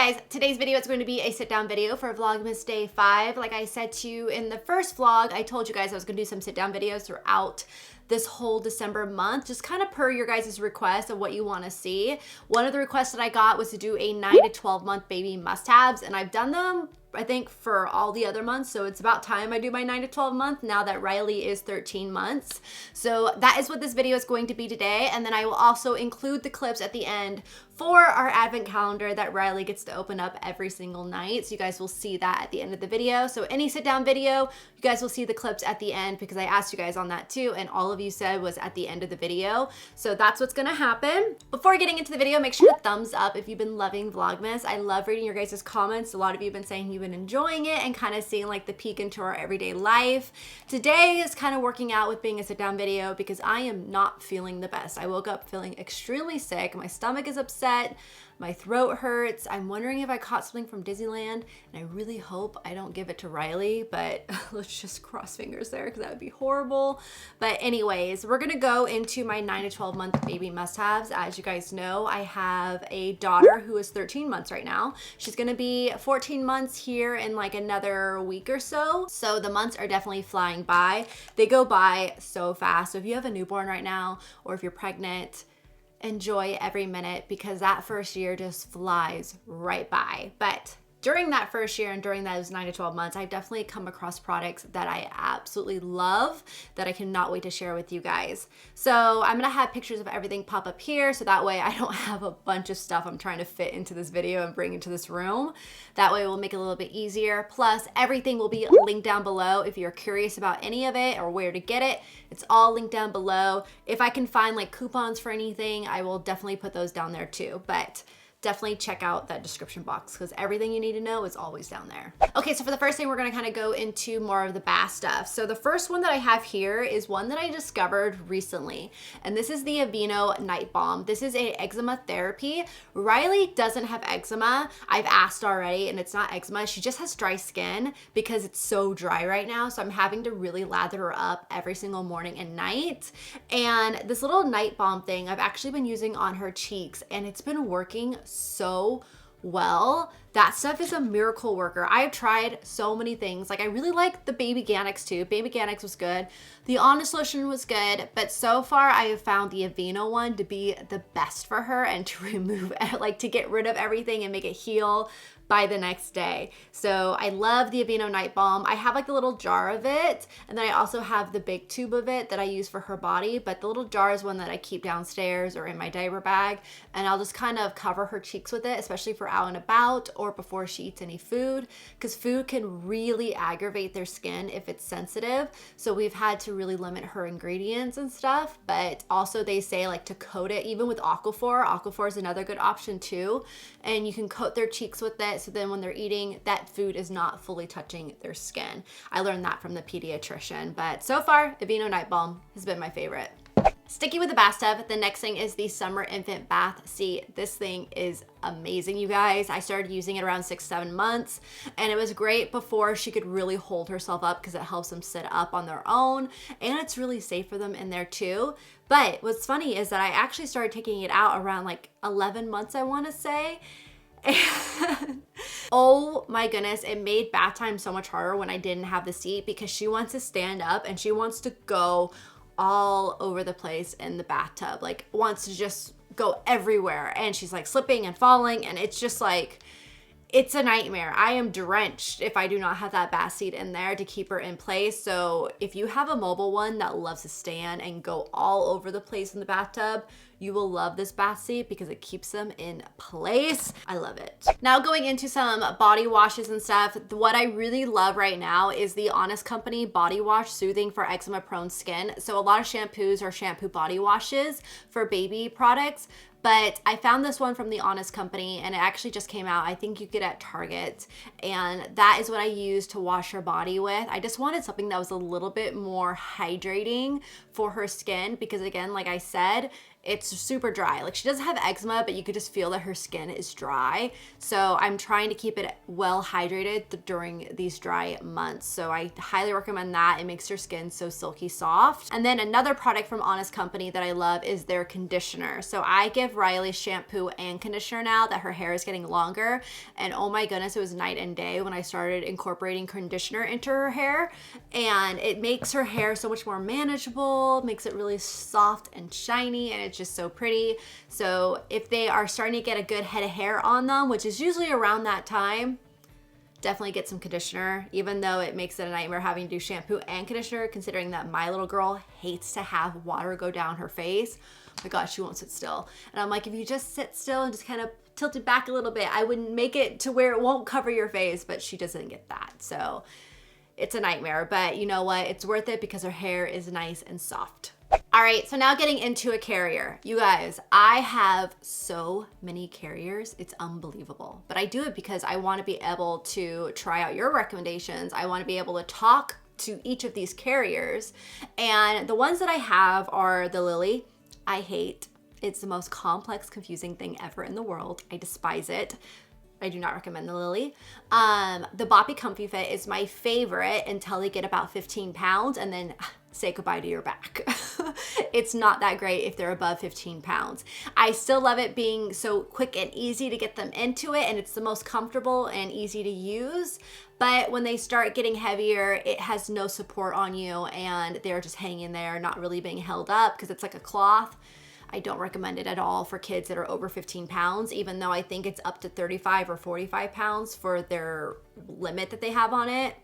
Hey guys, today's video is going to be a sit down video for Vlogmas Day 5. Like I said to you in the first vlog, I told you guys I was going to do some sit down videos throughout this whole December month, just kind of per your guys' request of what you want to see. One of the requests that I got was to do a 9 to 12 month baby must-haves, and I've done them I think for all the other months, so it's about time I do my 9 to 12 month now that Riley is 13 months. So that is what this video is going to be today, and then I will also include the clips at the end for our advent calendar that Riley gets to open up every single night. So you guys will see that at the end of the video. So any sit down video, you guys will see the clips at the end because I asked you guys on that too, and all of you said was at the end of the video. So that's what's gonna happen. Before getting into the video, make sure to thumbs up if you've been loving Vlogmas. I love reading your guys' comments. A lot of you have been saying you've been enjoying it and kind of seeing like the peek into our everyday life. Today is kind of working out with being a sit down video because I am not feeling the best. I woke up feeling extremely sick. My stomach is upset. My throat hurts. I'm wondering if I caught something from Disneyland, and I really hope I don't give it to Riley, but let's just cross fingers there because that would be horrible. But anyways, we're gonna go into my 9 to 12 month baby must-haves. As you guys know, I have a daughter who is 13 months right now. She's gonna be 14 months here in like another week or so. So the months are definitely flying by. They go by so fast. So if you have a newborn right now, or if you're pregnant, enjoy every minute because that first year just flies right by. But during that first year and during those 9 to 12 months, I've definitely come across products that I absolutely love that I cannot wait to share with you guys. So I'm gonna have pictures of everything pop up here so that way I don't have a bunch of stuff I'm trying to fit into this video and bring into this room. That way it will make it a little bit easier. Plus everything will be linked down below if you're curious about any of it or where to get it. It's all linked down below. If I can find like coupons for anything, I will definitely put those down there too. But definitely check out that description box because everything you need to know is always down there. Okay, so for the first thing, we're gonna kind of go into more of the bath stuff. So the first one that I have here is one that I discovered recently, and this is the Aveeno Night Balm. This is a eczema therapy. Riley doesn't have eczema. I've asked already, and it's not eczema. She just has dry skin because it's so dry right now, so I'm having to really lather her up every single morning and night. And this little night balm thing I've actually been using on her cheeks, and it's been working so well. That stuff is a miracle worker. I've tried so many things. Like I really like the Baby Ganix too. Baby Ganix was good. The Honest Lotion was good, but so far I have found the Aveeno one to be the best for her and to remove, like to get rid of everything and make it heal by the next day. So I love the Aveeno Night Balm. I have like a little jar of it, and then I also have the big tube of it that I use for her body, but the little jar is one that I keep downstairs or in my diaper bag, and I'll just kind of cover her cheeks with it, especially for out and about or before she eats any food, because food can really aggravate their skin if it's sensitive. So we've had to really limit her ingredients and stuff, but also they say like to coat it even with Aquaphor. Aquaphor is another good option too, and you can coat their cheeks with it so then when they're eating, that food is not fully touching their skin. I learned that from the pediatrician, but so far, Aveeno Night Balm has been my favorite. Sticky with the bathtub, the next thing is the Summer Infant Bath Seat. This thing is amazing, you guys. I started using it around 6-7 months, and it was great before she could really hold herself up because it helps them sit up on their own, and it's really safe for them in there too. But what's funny is that I actually started taking it out around like 11 months, I want to say. And oh my goodness, it made bath time so much harder when I didn't have the seat because she wants to stand up and she wants to go all over the place in the bathtub, like wants to just go everywhere, and she's like slipping and falling, and it's just like, it's a nightmare. I am drenched if I do not have that bath seat in there to keep her in place. So if you have a mobile one that loves to stand and go all over the place in the bathtub, you will love this bath seat because it keeps them in place. I love it. Now going into some body washes and stuff, what I really love right now is the Honest Company Body Wash Soothing for Eczema Prone Skin. So a lot of shampoos are shampoo body washes for baby products, but I found this one from the Honest Company, and it actually just came out. I think you get it at Target, and that is what I use to wash her body with. I just wanted something that was a little bit more hydrating for her skin because, again, like I said, it's super dry. Like she doesn't have eczema, but you could just feel that her skin is dry. So I'm trying to keep it well hydrated during these dry months. So I highly recommend that. It makes your skin so silky soft. And then another product from Honest Company that I love is their conditioner. So I give Riley shampoo and conditioner now that her hair is getting longer. And oh my goodness, it was night and day when I started incorporating conditioner into her hair. And it makes her hair so much more manageable, makes it really soft and shiny, and it's just so pretty. So if they are starting to get a good head of hair on them, which is usually around that time, definitely get some conditioner, even though it makes it a nightmare having to do shampoo and conditioner, considering that my little girl hates to have water go down her face. Oh my gosh, she won't sit still. And I'm like, if you just sit still and just kind of tilt it back a little bit, I would make it to where it won't cover your face, but she doesn't get that. So it's a nightmare, but you know what? It's worth it because her hair is nice and soft. All right, so now getting into a carrier. You guys, I have so many carriers, it's unbelievable. But I do it because I wanna be able to try out your recommendations. I wanna be able to talk to each of these carriers. And the ones that I have are the Lily. I hate. It's the most complex, confusing thing ever in the world. I despise it. I do not recommend the Lily. The Boppy Comfy Fit is my favorite until they get about 15 pounds and then say goodbye to your back. It's not that great if they're above 15 pounds. I still love it being so quick and easy to get them into it, and it's the most comfortable and easy to use. But when they start getting heavier, it has no support on you and they're just hanging there, not really being held up because it's like a cloth. I don't recommend it at all for kids that are over 15 pounds, even though I think it's up to 35 or 45 pounds for their limit that they have on it.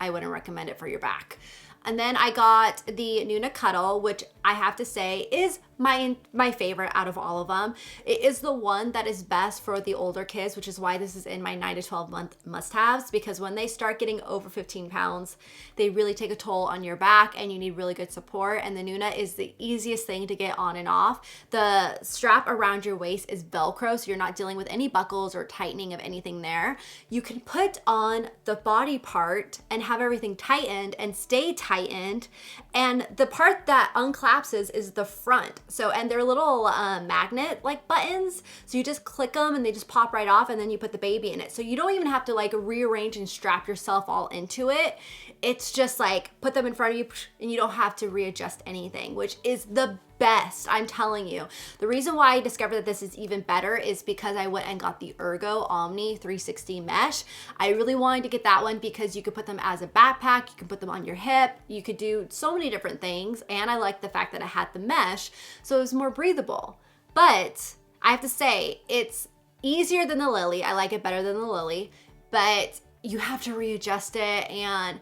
I wouldn't recommend it for your back. And then I got the Nuna Cuddle, which I have to say is my favorite out of all of them. It is the one that is best for the older kids, which is why this is in my 9 to 12 month must-haves, because when they start getting over 15 pounds, they really take a toll on your back and you need really good support. And the Nuna is the easiest thing to get on and off. The strap around your waist is Velcro, so you're not dealing with any buckles or tightening of anything there. You can put on the body part and have everything tightened and stay tightened. And the part that unclapses is the front. So, and they're little magnet like buttons. So you just click them and they just pop right off, and then you put the baby in it. So you don't even have to like rearrange and strap yourself all into it. It's just like put them in front of you and you don't have to readjust anything, which is the best, I'm telling you. The reason why I discovered that this is even better is because I went and got the Ergo Omni 360 mesh. I really wanted to get that one because you could put them as a backpack, you can put them on your hip, you could do so many different things, and I like the fact that it had the mesh, so it was more breathable. But I have to say, it's easier than the Lily. I like it better than the Lily, but you have to readjust it, and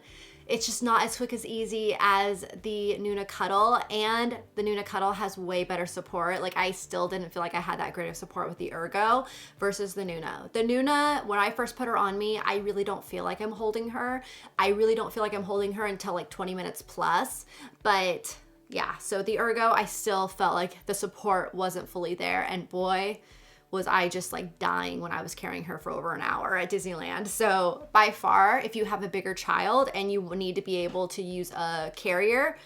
it's just not as quick as easy as the Nuna Cuddle, and the Nuna Cuddle has way better support. Like I still didn't feel like I had that great of support with the Ergo versus the Nuna. The Nuna, when I first put her on me, I really don't feel like I'm holding her. I really don't feel like I'm holding her until like 20 minutes plus, but yeah, so the Ergo, I still felt like the support wasn't fully there, and boy, was I just like dying when I was carrying her for over an hour at Disneyland. So by far, if you have a bigger child and you need to be able to use a carrier,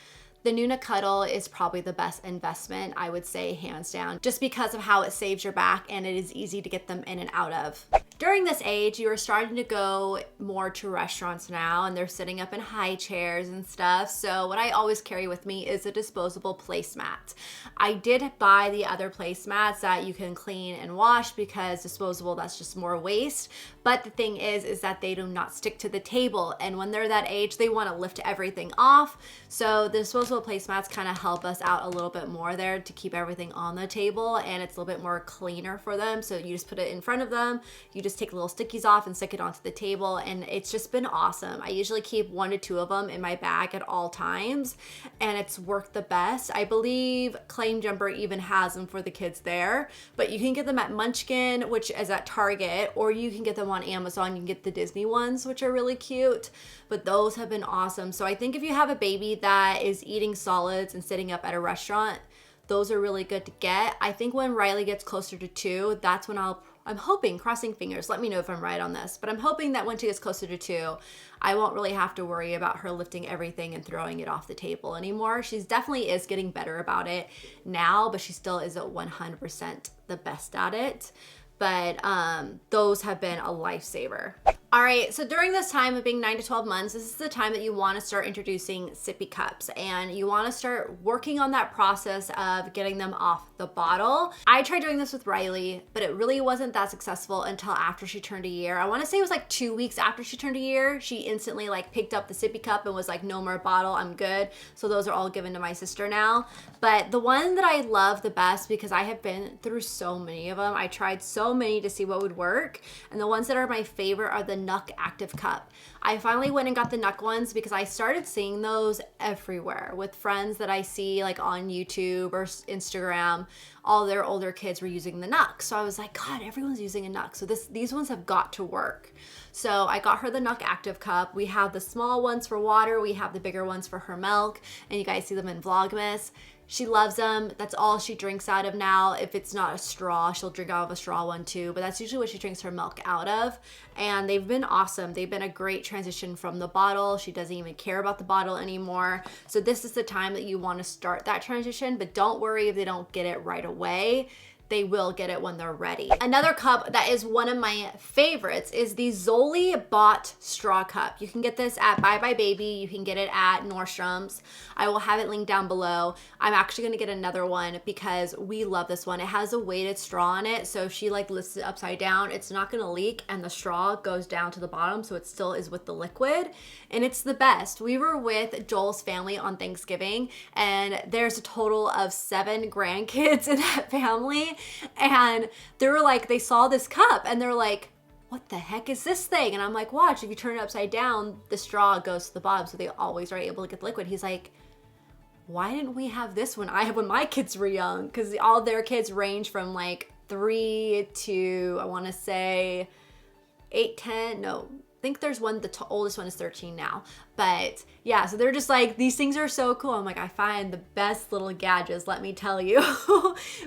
the Nuna Cuddle is probably the best investment, I would say, hands down, just because of how it saves your back and it is easy to get them in and out of. During this age, you are starting to go more to restaurants now, and they're sitting up in high chairs and stuff. So what I always carry with me is a disposable placemat. I did buy the other placemats that you can clean and wash because disposable, that's just more waste. But the thing is that they do not stick to the table. And when they're that age, they want to lift everything off. So the disposable placemats kind of help us out a little bit more there to keep everything on the table, and it's a little bit more cleaner for them. So you just put it in front of them, you just take the little stickies off and stick it onto the table, and it's just been awesome. I usually keep 1 to 2 of them in my bag at all times, and it's worked the best. I believe Claim Jumper even has them for the kids there, but you can get them at Munchkin, which is at Target, or you can get them on Amazon. You can get the Disney ones, which are really cute, but those have been awesome. So I think if you have a baby that is eating solids and sitting up at a restaurant, those are really good to get. I think when Riley gets closer to 2, that's when I'll I'm hoping, crossing fingers, let me know if I'm right on this, but I'm hoping that when she gets closer to 2, I won't really have to worry about her lifting everything and throwing it off the table anymore. She's definitely is getting better about it now, but she still isn't 100% the best at it. But those have been a lifesaver. All right, so during this time of being 9 to 12 months, this is the time that you want to start introducing sippy cups, and you want to start working on that process of getting them off the bottle. I tried doing this with Riley, but it really wasn't that successful until after she turned a year. I want to say it was like 2 weeks after she turned a year, she instantly like picked up the sippy cup and was like, no more bottle, I'm good. So those are all given to my sister now. But the one that I love the best, because I have been through so many of them, I tried so many to see what would work, and the ones that are my favorite are the Nuck Active Cup. I finally went and got the Nuck ones because I started seeing those everywhere with friends that I see like on YouTube or Instagram. All their older kids were using the Nuck. So I was like, God, everyone's using a Nuck. So these ones have got to work. So I got her the Nuck Active Cup. We have the small ones for water. We have the bigger ones for her milk. And you guys see them in Vlogmas. She loves them. That's all she drinks out of now. If it's not a straw, she'll drink out of a straw one too, but that's usually what she drinks her milk out of. And they've been awesome. They've been a great transition from the bottle. She doesn't even care about the bottle anymore. So this is the time that you want to start that transition, but don't worry if they don't get it right away. They will get it when they're ready. Another cup that is one of my favorites is the Zoli Bot Straw Cup. You can get this at Bye Bye Baby. You can get it at Nordstrom's. I will have it linked down below. I'm actually gonna get another one because we love this one. It has a weighted straw in it, so if she like lifts it upside down, it's not gonna leak, and the straw goes down to the bottom, so it still is with the liquid, and it's the best. We were with Joel's family on Thanksgiving, and there's a total of 7 grandkids in that family. And they were like, they saw this cup and they're like, what the heck is this thing? And I'm like, watch, if you turn it upside down, the straw goes to the bottom, so they always are able to get the liquid. He's like, why didn't we have this when my kids were young? Because all their kids range from like 3 to, I want to say 8, 10, no, I think there's one, the oldest one is 13 now. But yeah, so they're just like, these things are so cool. I'm like, I find the best little gadgets, let me tell you.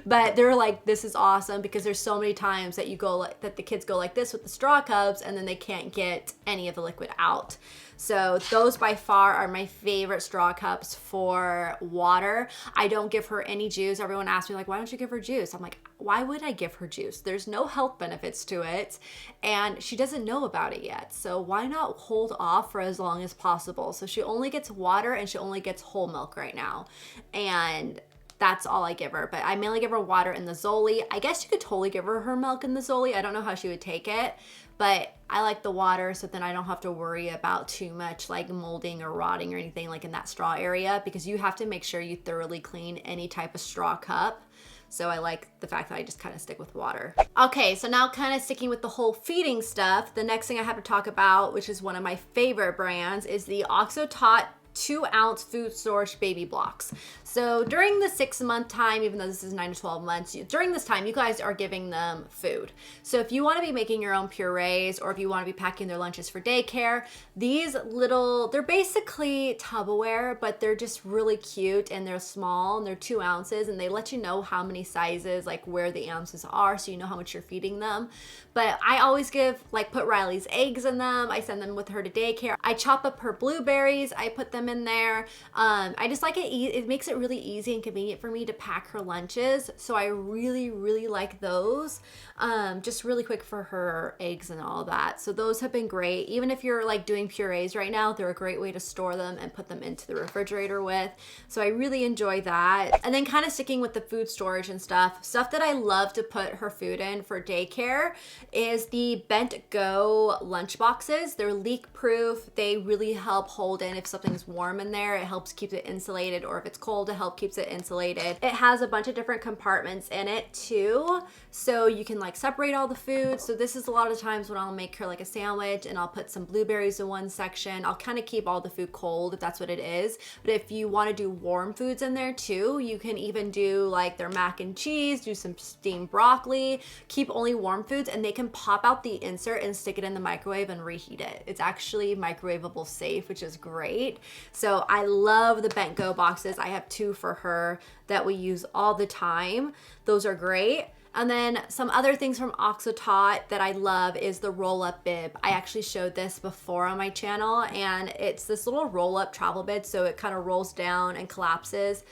But they're like, this is awesome, because there's so many times that you go like, that the kids go like this with the straw cups, and then they can't get any of the liquid out. So those by far are my favorite straw cups for water. I don't give her any juice. Everyone asks me like, why don't you give her juice? I'm like, why would I give her juice? There's no health benefits to it, and she doesn't know about it yet. So why not hold off for as long as possible? So she only gets water, and she only gets whole milk right now. And that's all I give her. But I mainly give her water in the Zoli. I guess you could totally give her milk in the Zoli. I don't know how she would take it, but I like the water, so then I don't have to worry about too much like molding or rotting or anything like in that straw area, because you have to make sure you thoroughly clean any type of straw cup. So I like the fact that I just kind of stick with water. Okay, so now kind of sticking with the whole feeding stuff, the next thing I have to talk about, which is one of my favorite brands, is the OxoTot 2-ounce food storage baby blocks. So during the 6-month time, even though this is 9 to 12 months, during this time, you guys are giving them food. So if you want to be making your own purees, or if you want to be packing their lunches for daycare, these little, they're basically Tupperware, but they're just really cute, and they're small, and they're 2 ounces, and they let you know how many sizes, like where the ounces are, so you know how much you're feeding them. But I always give, like, put Riley's eggs in them. I send them with her to daycare. I chop up her blueberries. I put them in there. I just like it. It makes it really easy and convenient for me to pack her lunches. So I really, really like those. Just really quick for her eggs and all that. So those have been great. Even if you're like doing purees right now, they're a great way to store them and put them into the refrigerator with. So I really enjoy that. And then kind of sticking with the food storage and stuff that I love to put her food in for daycare is the Bent Go Lunchboxes. They're leak proof. They really help hold in if something's warm in there. It helps keep it insulated, or if it's cold, it helps keeps it insulated. It has a bunch of different compartments in it too, so you can like separate all the food. So this is a lot of times when I'll make her like a sandwich, and I'll put some blueberries in one section. I'll kind of keep all the food cold if that's what it is. But if you want to do warm foods in there too, you can even do like their mac and cheese, do some steamed broccoli, keep only warm foods, and they can pop out the insert and stick it in the microwave and reheat it. It's actually microwavable safe, which is great. So I love the Bent Go boxes. I have 2 for her that we use all the time. Those are great. And then some other things from Oxotot that I love is the roll-up bib. I actually showed this before on my channel, and it's this little roll-up travel bib, so it kind of rolls down and collapses.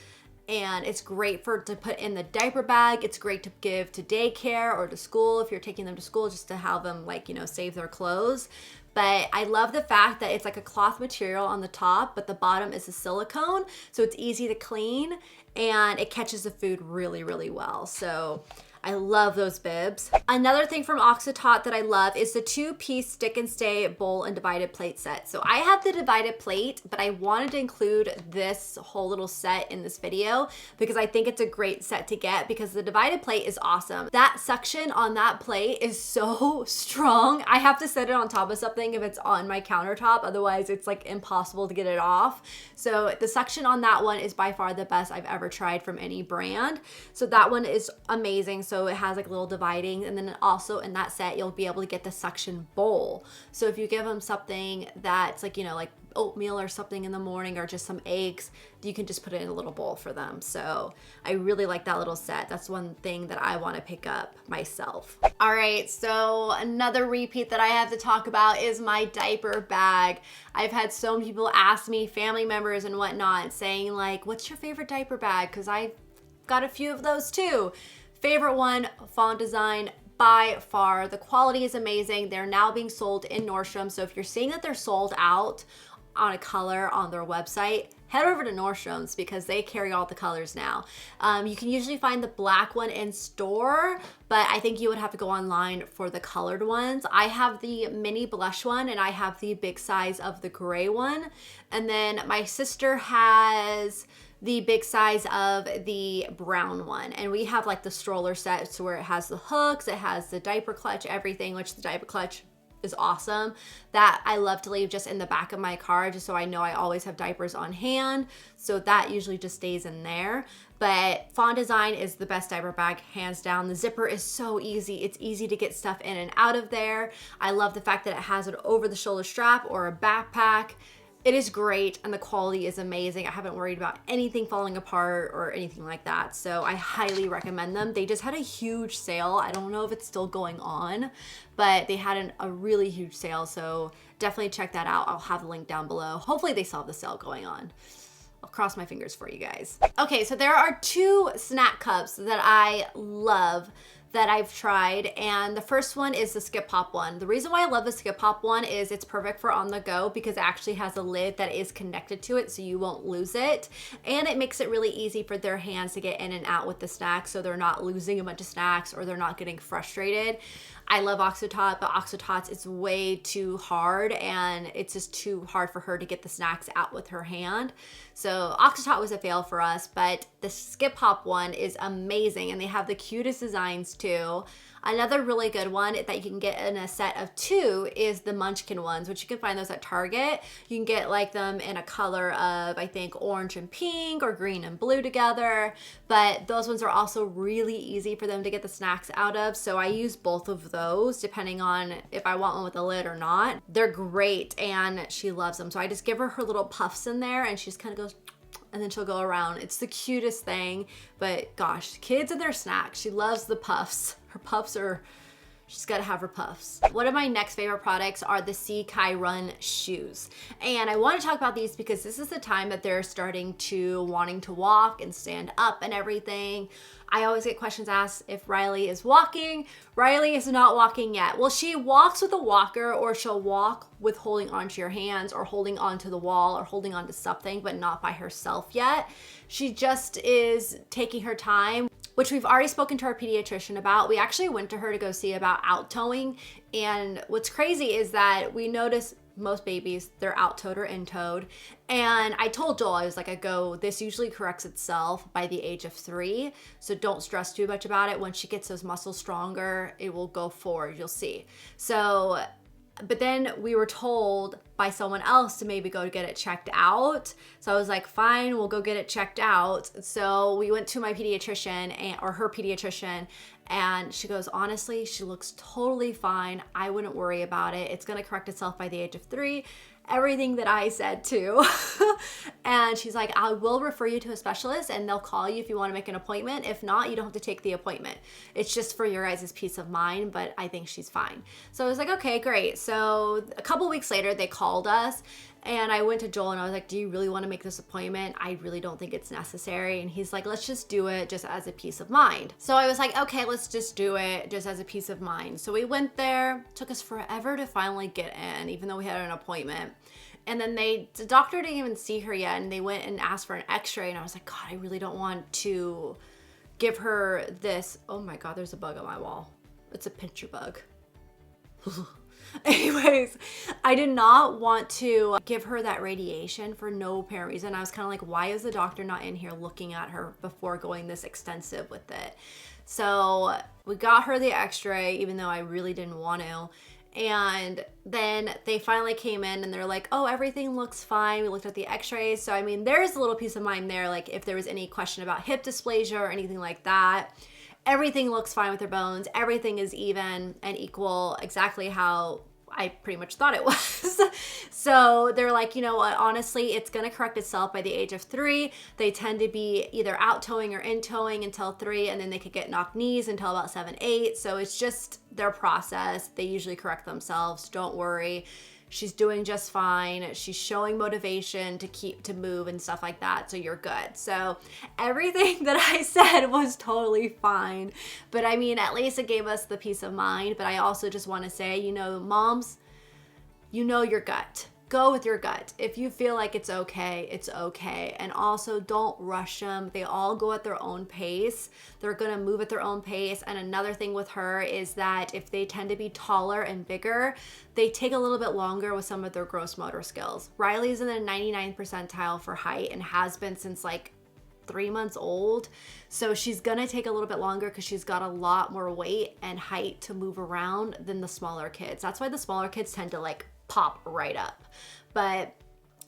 And it's great to put in the diaper bag. It's great to give to daycare or to school if you're taking them to school, just to have them, like, you know, save their clothes. But I love the fact that it's like a cloth material on the top, but the bottom is a silicone, so it's easy to clean and it catches the food really, really well. So I love those bibs. Another thing from Oxotot that I love is the 2-piece stick and stay bowl and divided plate set. So I have the divided plate, but I wanted to include this whole little set in this video because I think it's a great set to get because the divided plate is awesome. That suction on that plate is so strong. I have to set it on top of something if it's on my countertop, otherwise it's like impossible to get it off. So the suction on that one is by far the best I've ever tried from any brand. So that one is amazing. So it has like little dividing, and then also in that set you'll be able to get the suction bowl. So if you give them something that's like, you know, like oatmeal or something in the morning or just some eggs, you can just put it in a little bowl for them. So I really like that little set. That's one thing that I want to pick up myself. All right, so another repeat that I have to talk about is my diaper bag. I've had so many people ask me, family members and whatnot, saying like, what's your favorite diaper bag? Because I've got a few of those too. Favorite one, font design by far. The quality is amazing. They're now being sold in Nordstrom. So if you're seeing that they're sold out on a color on their website, head over to Nordstrom's because they carry all the colors now. You can usually find the black one in store, but I think you would have to go online for the colored ones. I have the mini blush one and I have the big size of the gray one. And then my sister has the big size of the brown one. And we have like the stroller set, so where it has the hooks, it has the diaper clutch, everything, which the diaper clutch is awesome. That I love to leave just in the back of my car, just so I know I always have diapers on hand. So that usually just stays in there. But Font Design is the best diaper bag, hands down. The zipper is so easy. It's easy to get stuff in and out of there. I love the fact that it has an over the shoulder strap or a backpack. It is great and the quality is amazing. I haven't worried about anything falling apart or anything like that. So I highly recommend them. They just had a huge sale. I don't know if it's still going on, but they had a really huge sale. So definitely check that out. I'll have the link down below. Hopefully they still have the sale going on. I'll cross my fingers for you guys. Okay, so there are 2 snack cups that I love that I've tried, and the first one is the Skip Hop one. The reason why I love the Skip Hop one is it's perfect for on the go because it actually has a lid that is connected to it so you won't lose it, and it makes it really easy for their hands to get in and out with the snacks so they're not losing a bunch of snacks or they're not getting frustrated. I love Oxotot, but Oxotot's it's way too hard and it's just too hard for her to get the snacks out with her hand. So Oxotot was a fail for us, but the Skip Hop one is amazing and they have the cutest designs too. Another really good one that you can get in a set of 2 is the Munchkin ones, which you can find those at Target. You can get like them in a color of, I think, orange and pink or green and blue together, but those ones are also really easy for them to get the snacks out of. So I use both of those depending on if I want one with a lid or not. They're great and she loves them. So I just give her her little puffs in there and she just kind of goes, and then she'll go around. It's the cutest thing, but gosh, kids and their snacks. She loves the puffs. Her puffs are, she's gotta have her puffs. One of my next favorite products are the Sea Kai Run shoes. And I wanna talk about these because this is the time that they're starting to wanting to walk and stand up and everything. I always get questions asked if Riley is walking. Riley is not walking yet. Well, she walks with a walker or she'll walk with holding onto your hands or holding onto the wall or holding onto something, but not by herself yet. She just is taking her time, which we've already spoken to our pediatrician about. We actually went to her to go see about out-toeing. And what's crazy is that we notice most babies, they're out-toed or in-toed. And I told Joel, I was like, this usually corrects itself by the age of 3. So don't stress too much about it. Once she gets those muscles stronger, it will go forward, you'll see. So, but then we were told by someone else to maybe go get it checked out. So I was like, fine, we'll go get it checked out. So we went to my pediatrician or her pediatrician, and she goes, honestly, she looks totally fine. I wouldn't worry about it. It's gonna correct itself by the age of 3. everything that I said too. And she's like, I will refer you to a specialist and they'll call you if you want to make an appointment. If not, you don't have to take the appointment. It's just for your guys' peace of mind, but I think she's fine. So I was like, okay, great. So a couple weeks later, they called us and I went to Joel and I was like, do you really want to make this appointment? I really don't think it's necessary. And he's like, let's just do it just as a peace of mind. So I was like, okay, let's just do it just as a peace of mind. So we went there, took us forever to finally get in, even though we had an appointment. And then the doctor didn't even see her yet. And they went and asked for an x-ray. And I was like, God, I really don't want to give her this. Oh my God, there's a bug on my wall. It's a pincher bug. Anyways, I did not want to give her that radiation for no apparent reason. I was kind of like, why is the doctor not in here looking at her before going this extensive with it? So we got her the x-ray, even though I really didn't want to. And then they finally came in and they're like, oh, everything looks fine. We looked at the x-rays. So, I mean, there's a little peace of mind there. Like if there was any question about hip dysplasia or anything like that, everything looks fine with her bones. Everything is even and equal, exactly how I pretty much thought it was. So they're like, you know what, honestly, it's going to correct itself by the age of 3. They tend to be either out toeing or in toeing until 3, and then they could get knock knees until about 7, 8. So it's just their process. They usually correct themselves. Don't worry. She's doing just fine. She's showing motivation to move and stuff like that. So you're good. So everything that I said was totally fine. But I mean, at least it gave us the peace of mind. But I also just want to say, you know, moms, you know your gut. Go with your gut. If you feel like it's okay, it's okay. And also don't rush them. They all go at their own pace. They're going to move at their own pace. And another thing with her is that if they tend to be taller and bigger, they take a little bit longer with some of their gross motor skills. Riley's in the 99th percentile for height and has been since like 3 months old. So she's gonna take a little bit longer because she's got a lot more weight and height to move around than the smaller kids. That's why the smaller kids tend to like pop right up. But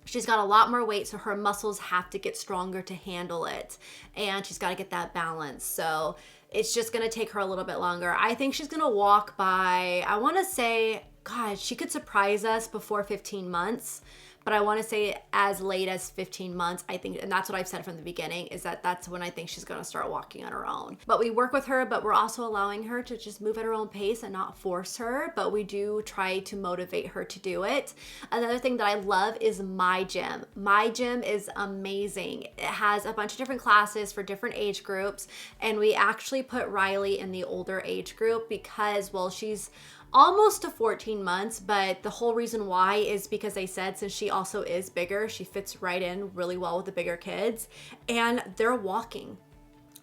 she's got a lot more weight, so her muscles have to get stronger to handle it. And she's got to get that balance. So it's just going to take her a little bit longer. I think she's going to walk by, I want to say, God, she could surprise us before 15 months. But I want to say as late as 15 months, I think, and that's what I've said from the beginning, is that that's when I think she's going to start walking on her own. But we work with her, but we're also allowing her to just move at her own pace and not force her, but we do try to motivate her to do it. Another thing that I love is My Gym. My Gym is amazing. It has a bunch of different classes for different age groups, and we actually put Riley in the older age group because, well, she's almost to 14 months, but the whole reason why is because they said since she also is bigger, she fits right in really well with the bigger kids, and they're walking.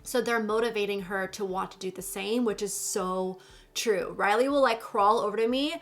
So they're motivating her to want to do the same, which is so true. Riley will like crawl over to me,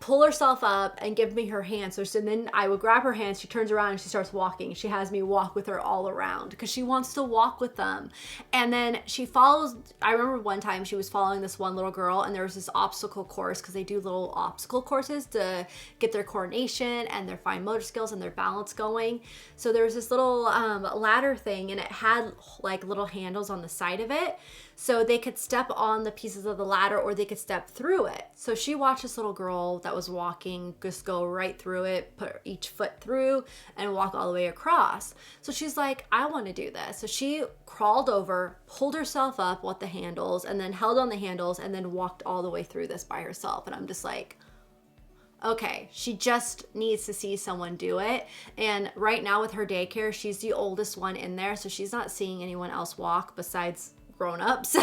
pull herself up and give me her hand. So then I would grab her hand, she turns around and she starts walking. She has me walk with her all around because she wants to walk with them. And then she follows, I remember one time she was following this one little girl and there was this obstacle course because they do little obstacle courses to get their coordination and their fine motor skills and their balance going. So there was this little ladder thing and it had like little handles on the side of it. So they could step on the pieces of the ladder or they could step through it. So she watched this little girl that was walking just go right through it, put each foot through and walk all the way across. So she's like, I want to do this. So she crawled over, pulled herself up with the handles and then held on the handles and then walked all the way through this by herself. And I'm just like, okay, she just needs to see someone do it. And right now with her daycare, she's the oldest one in there. So she's not seeing anyone else walk besides grown-ups,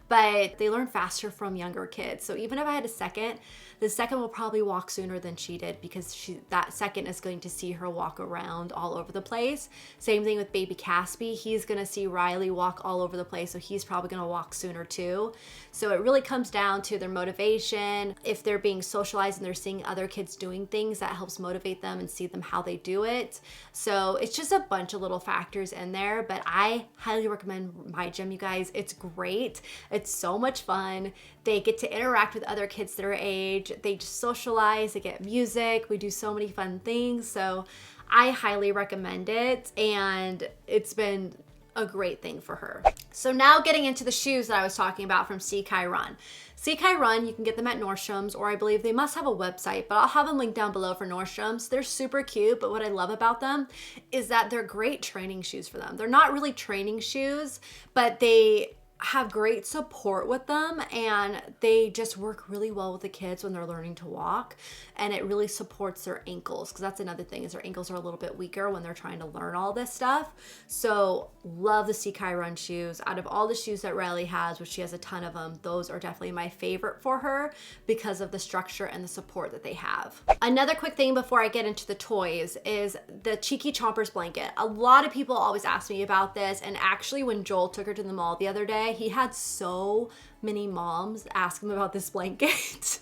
but they learn faster from younger kids. So even if I had a second, the second will probably walk sooner than she did because that second is going to see her walk around all over the place. Same thing with baby Caspi. He's going to see Riley walk all over the place, so he's probably going to walk sooner too. So it really comes down to their motivation. If they're being socialized and they're seeing other kids doing things, that helps motivate them and see them how they do it. So it's just a bunch of little factors in there, but I highly recommend My Gym, you guys. It's great. It's so much fun. They get to interact with other kids their age. They just socialize, they get music. We do so many fun things. So I highly recommend it. And it's been a great thing for her. So now getting into the shoes that I was talking about from Sekai Run. Sekai Run, you can get them at Nordstrom's, or I believe they must have a website, but I'll have them linked down below for Nordstrom's. They're super cute, but what I love about them is that they're great training shoes for them. They're not really training shoes, but they have great support with them, and they just work really well with the kids when they're learning to walk, and it really supports their ankles, because that's another thing, is their ankles are a little bit weaker when they're trying to learn all this stuff. So love the Sekai Run shoes. Out of all the shoes that Riley has, which she has a ton of them, those are definitely my favorite for her because of the structure and the support that they have. Another quick thing before I get into the toys is the Cheeky Chompers blanket. A lot of people always ask me about this, and actually when Joel took her to the mall the other day, he had so many moms ask him about this blanket.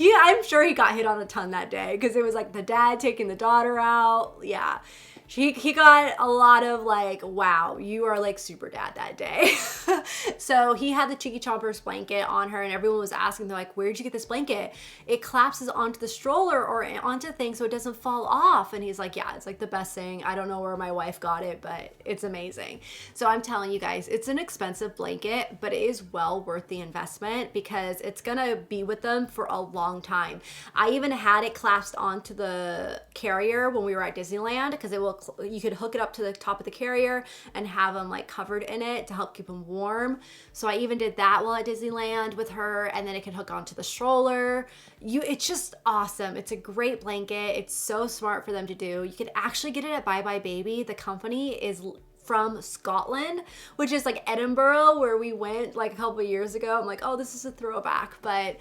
I'm sure he got hit on a ton that day, because it was like the dad taking the daughter out. Yeah. He got a lot of like, wow, you are like super dad that day. So he had the Cheeky Chompers blanket on her, and everyone was asking, they're like, where'd you get this blanket? It collapses onto the stroller or onto things so it doesn't fall off. And he's like, yeah, it's like the best thing. I don't know where my wife got it, but it's amazing. So I'm telling you guys, it's an expensive blanket, but it is well worth the investment because it's gonna be with them for a long time. I even had it clasped onto the carrier when we were at Disneyland, because you could hook it up to the top of the carrier and have them like covered in it to help keep them warm. So I even did that while at Disneyland with her, and then it can hook onto the stroller. It's just awesome. It's a great blanket. It's so smart for them to do. You could actually get it at Bye Bye Baby. The company is from Scotland, which is like Edinburgh, where we went like a couple of years ago. I'm like, oh, this is a throwback, but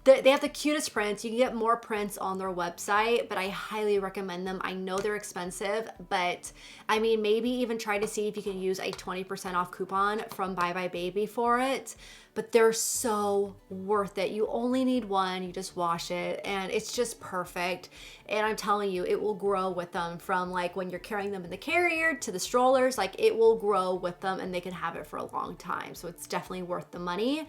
they have the cutest prints. You can get more prints on their website, but I highly recommend them. I know they're expensive, but I mean, maybe even try to see if you can use a 20% off coupon from Bye Bye Baby for it. But they're so worth it. You only need one, you just wash it, and it's just perfect. And I'm telling you, it will grow with them, from like when you're carrying them in the carrier to the strollers. Like, it will grow with them, and they can have it for a long time. So it's definitely worth the money.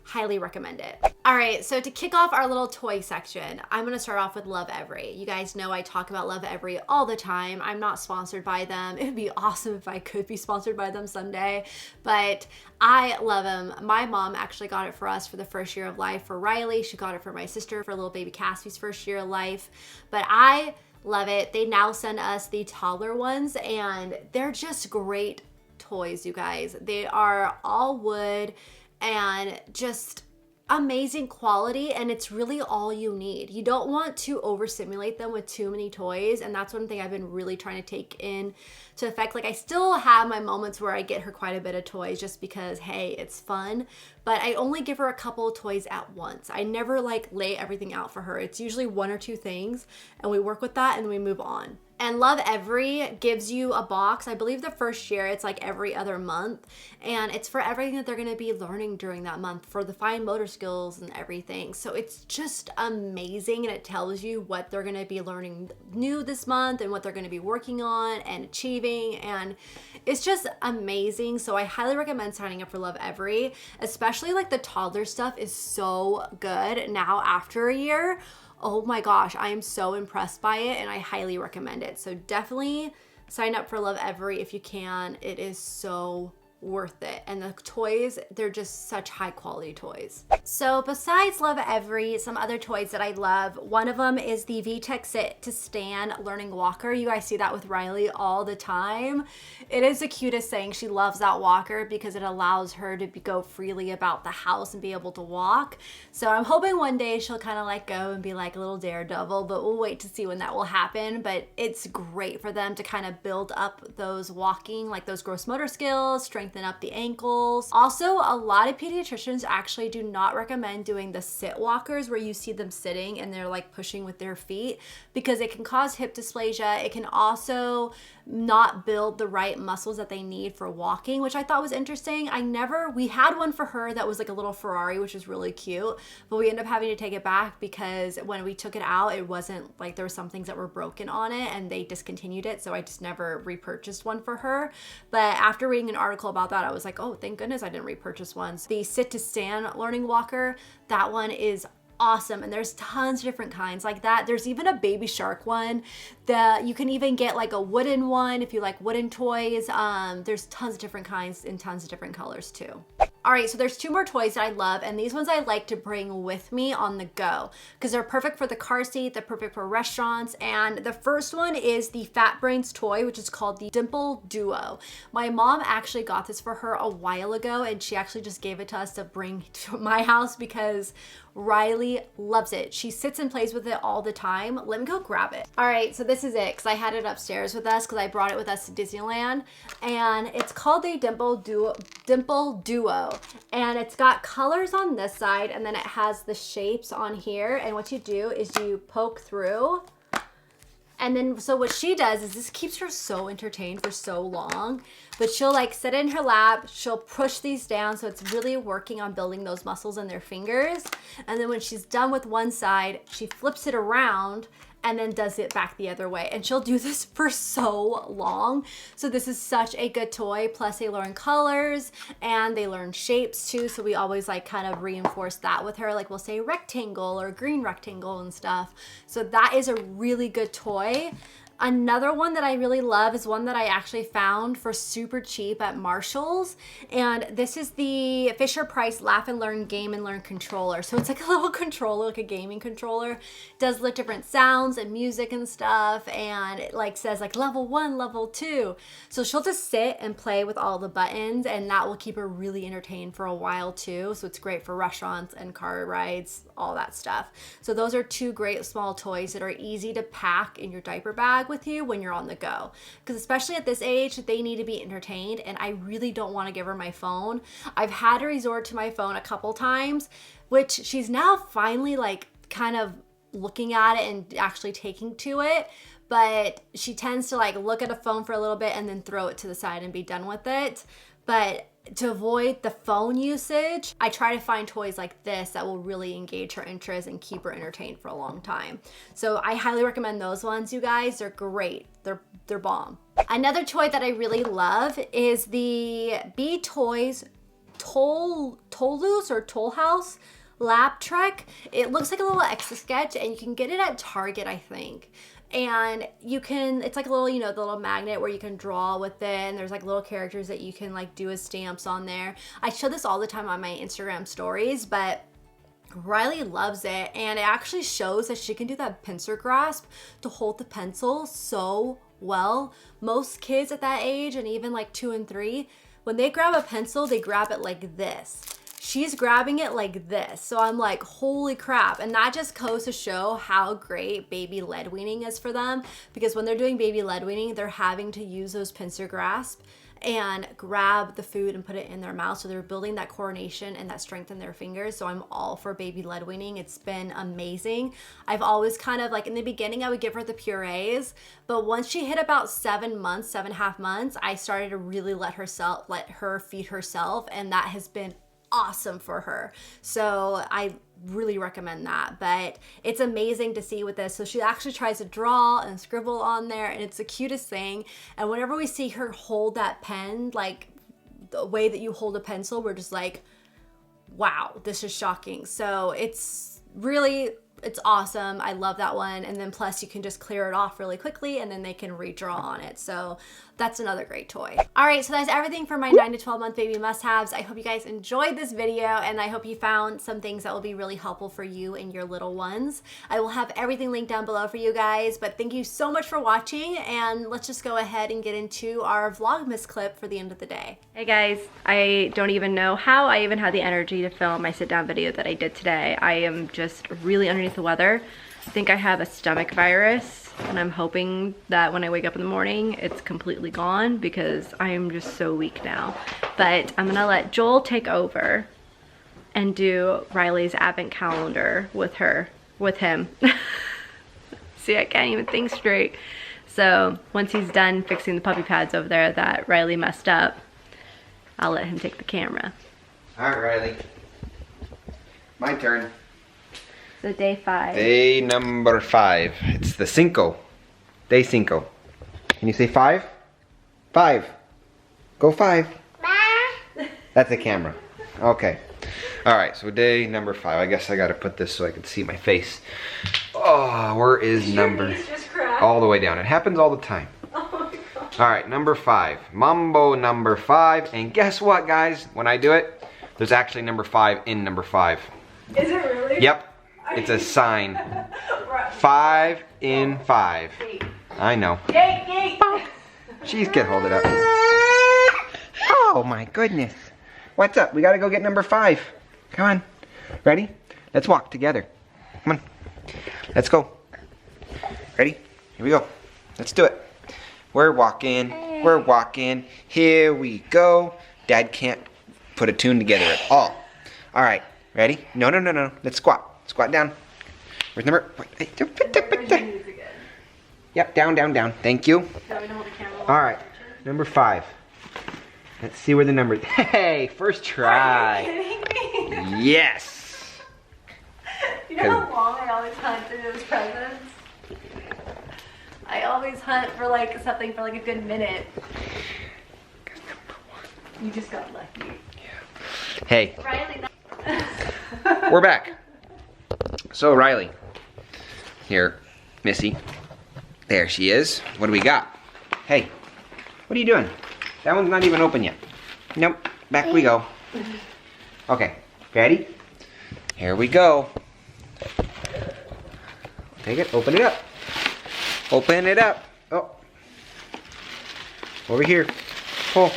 Highly recommend it. All right, so to kick off our little toy section, I'm gonna start off with Lovevery. You guys know I talk about Lovevery all the time. I'm not sponsored by them. It'd be awesome if I could be sponsored by them someday, but I love them. My mom actually got it for us for the first year of life for Riley. She got it for my sister for little baby Cassie's first year of life, but I love it. They now send us the toddler ones, and they're just great toys, you guys. They are all wood and just amazing quality, and it's really all you need. You don't want to overstimulate them with too many toys, and that's one thing I've been really trying to take in to effect. Like, I still have my moments where I get her quite a bit of toys just because, hey, it's fun, but I only give her a couple of toys at once. I never like lay everything out for her. It's usually one or two things, and we work with that and we move on. And Lovevery gives you a box. I believe the first year it's like every other month, and it's for everything that they're gonna be learning during that month, for the fine motor skills and everything. So it's just amazing, and it tells you what they're gonna be learning new this month and what they're gonna be working on and achieving, and it's just amazing. So I highly recommend signing up for Lovevery, especially like the toddler stuff is so good now after a year. Oh my gosh, I am so impressed by it, and I highly recommend it. So definitely sign up for Lovevery if you can. It is so worth it, and the toys, they're just such high quality toys. So besides Lovevery, some other toys that I love, one of them is the VTech Sit to Stand Learning Walker. You guys see that with Riley all the time. It is the cutest thing. She loves that walker because it allows her to go freely about the house and be able to walk. So I'm hoping one day she'll kind of like go and be like a little daredevil, but we'll wait to see when that will happen. But it's great for them to kind of build up those walking, like those gross motor skills, strengthen up the ankles. Also, a lot of pediatricians actually do not recommend doing the sit walkers where you see them sitting and they're like pushing with their feet, because it can cause hip dysplasia. It can also not build the right muscles that they need for walking, which I thought was interesting. We had one for her that was like a little Ferrari, which was really cute, but we ended up having to take it back because when we took it out, it wasn't like, there were some things that were broken on it and they discontinued it. So I just never repurchased one for her. But after reading an article about that, I was like, oh, thank goodness I didn't repurchase one. So the Sit to Stand Learning Walker, that one is awesome. And there's tons of different kinds like that. There's even a baby shark one that you can even get like a wooden one if you like wooden toys. There's tons of different kinds in tons of different colors too. All right, so there's 2 more toys that I love, and these ones I like to bring with me on the go because they're perfect for the car seat, they're perfect for restaurants, and the first one is the Fat Brains toy, which is called the Dimple Duo. My mom actually got this for her a while ago, and she actually just gave it to us to bring to my house because Riley loves it. She sits and plays with it all the time. Let me go grab it. All right, so this is it because I had it upstairs with us because I brought it with us to Disneyland, and it's called the Dimple Duo, and it's got colors on this side, and then it has the shapes on here, and what you do is you poke through. And then, so what she does is this keeps her so entertained for so long, but she'll like sit in her lap, she'll push these down. So it's really working on building those muscles in their fingers. And then when she's done with one side, she flips it around and then does it back the other way. And she'll do this for so long. So this is such a good toy. Plus they learn colors and they learn shapes too. So we always like kind of reinforce that with her. Like we'll say rectangle or green rectangle and stuff. So that is a really good toy. Another one that I really love is one that I actually found for super cheap at Marshall's, and this is the Fisher-Price Laugh and Learn Game and Learn controller. So it's like a little controller, like a gaming controller. It does like different sounds and music and stuff, and it like says like level 1, level 2. So she'll just sit and play with all the buttons, and that will keep her really entertained for a while too. So it's great for restaurants and car rides, all that stuff. So those are 2 great small toys that are easy to pack in your diaper bag with you when you're on the go, because especially at this age they need to be entertained, and I really don't want to give her my phone. I've had to resort to my phone a couple times, which she's now finally like kind of looking at it and actually taking to it, but she tends to like look at a phone for a little bit and then throw it to the side and be done with it. But to avoid the phone usage, I try to find toys like this that will really engage her interest and keep her entertained for a long time. So I highly recommend those ones, you guys. They're great. They're bomb. Another toy that I really love is the B Toys Toll House Lap Trek. It looks like a little Etch-a-Sketch, and you can get it at Target, I think. And you can, it's like a little, you know, the little magnet where you can draw with it, and there's like little characters that you can like do as stamps on there. I show this all the time on my Instagram stories, but Riley loves it, and it actually shows that she can do that pincer grasp to hold the pencil so well. Most kids at that age, and even like 2 and 3, when they grab a pencil, they grab it like this. She's grabbing it like this. So I'm like, holy crap. And that just goes to show how great baby lead weaning is for them, because when they're doing baby lead weaning, they're having to use those pincer grasp and grab the food and put it in their mouth. So they're building that coordination and that strength in their fingers. So I'm all for baby lead weaning. It's been amazing. I've always kind of like, in the beginning, I would give her the purees, but once she hit about 7 months, 7.5 months, I started to really let her feed herself. And that has been awesome for her. So I really recommend that. But it's amazing to see with this. So she actually tries to draw and scribble on there, and it's the cutest thing. And whenever we see her hold that pen, like the way that you hold a pencil, we're just like, wow, this is shocking. So it's awesome. I love that one. And then plus you can just clear it off really quickly, and then they can redraw on it. So that's another great toy. All right, so that's everything for my 9 to 12 month baby must-haves. I hope you guys enjoyed this video, and I hope you found some things that will be really helpful for you and your little ones. I will have everything linked down below for you guys, but thank you so much for watching, and let's just go ahead and get into our Vlogmas clip for the end of the day. Hey guys, I don't even know how I even had the energy to film my sit down video that I did today. I am just really underneath the weather. I think I have a stomach virus, and I'm hoping that when I wake up in the morning it's completely gone, because I am just so weak now. But I'm gonna let Joel take over and do Riley's advent calendar with him. See, I can't even think straight. So once he's done fixing the puppy pads over there that Riley messed up, I'll let him take the camera. All right, Riley. My turn. So day 5. Day number 5. It's the cinco. Day cinco. Can you say 5? 5. Go 5. That's the camera. Okay. Alright, so day number 5. I guess I gotta put this so I can see my face. Oh, where is number? All the way down. It happens all the time. Oh my God. Alright, number 5. Mambo number 5. And guess what, guys? When I do it, there's actually number 5 in number 5. Is it really? Yep. It's a sign. 5 in 5. I know. Yay! Jeez, can't hold it up. Oh my goodness. What's up? We gotta go get number 5. Come on. Ready? Let's walk together. Come on. Let's go. Ready? Here we go. Let's do it. We're walking. We're walking. Here we go. Dad can't put a tune together at all. Alright. Ready? No. Let's squat. Squat down. Where's number? Yep, down. Thank you. Alright, number 5. Let's see where the number. Hey, first try. Are you kidding me? Yes. You know how long I always hunt through those presents? I always hunt for like something for like a good minute. You just got lucky. Yeah. Hey. Riley, We're back. So Riley, here, Missy, there she is. What do we got? Hey, what are you doing? That one's not even open yet. Nope, back we go. Okay, ready? Here we go. Take it, open it up. Open it up. Oh, over here. Pull.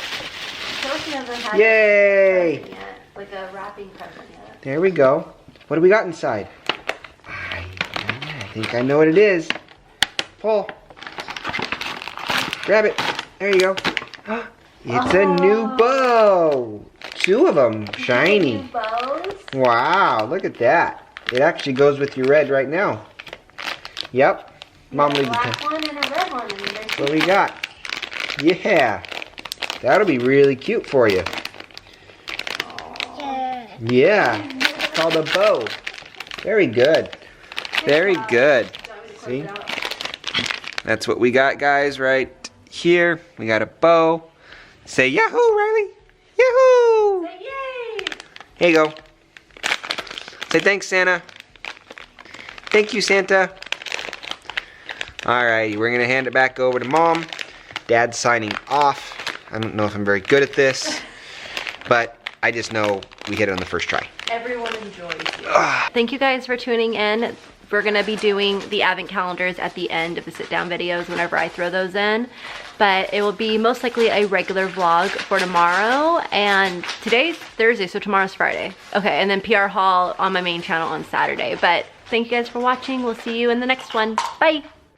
Yay! Yet, like a wrapping present yet. There we go. What do we got inside? I think I know what it is. Pull. Grab it. There you go. It's a new bow. 2 of them. Shiny. New bows? Wow, look at that. It actually goes with your red right now. Yep. Mom leaves a black one and a red one. That's what we got. Yeah. That'll be really cute for you. Yeah. It's called a bow. Very good. Very good. See? That's what we got, guys, right here. We got a bow. Say yahoo, Riley. Yahoo! Say yay! Here you go. Say thanks, Santa. Thank you, Santa. Alrighty, we're gonna hand it back over to Mom. Dad's signing off. I don't know if I'm very good at this, but I just know we hit it on the first try. Everyone enjoys it. Thank you guys for tuning in. We're gonna be doing the advent calendars at the end of the sit down videos whenever I throw those in. But it will be most likely a regular vlog for tomorrow. And today's Thursday, so tomorrow's Friday. Okay, and then PR haul on my main channel on Saturday. But thank you guys for watching. We'll see you in the next one. Bye.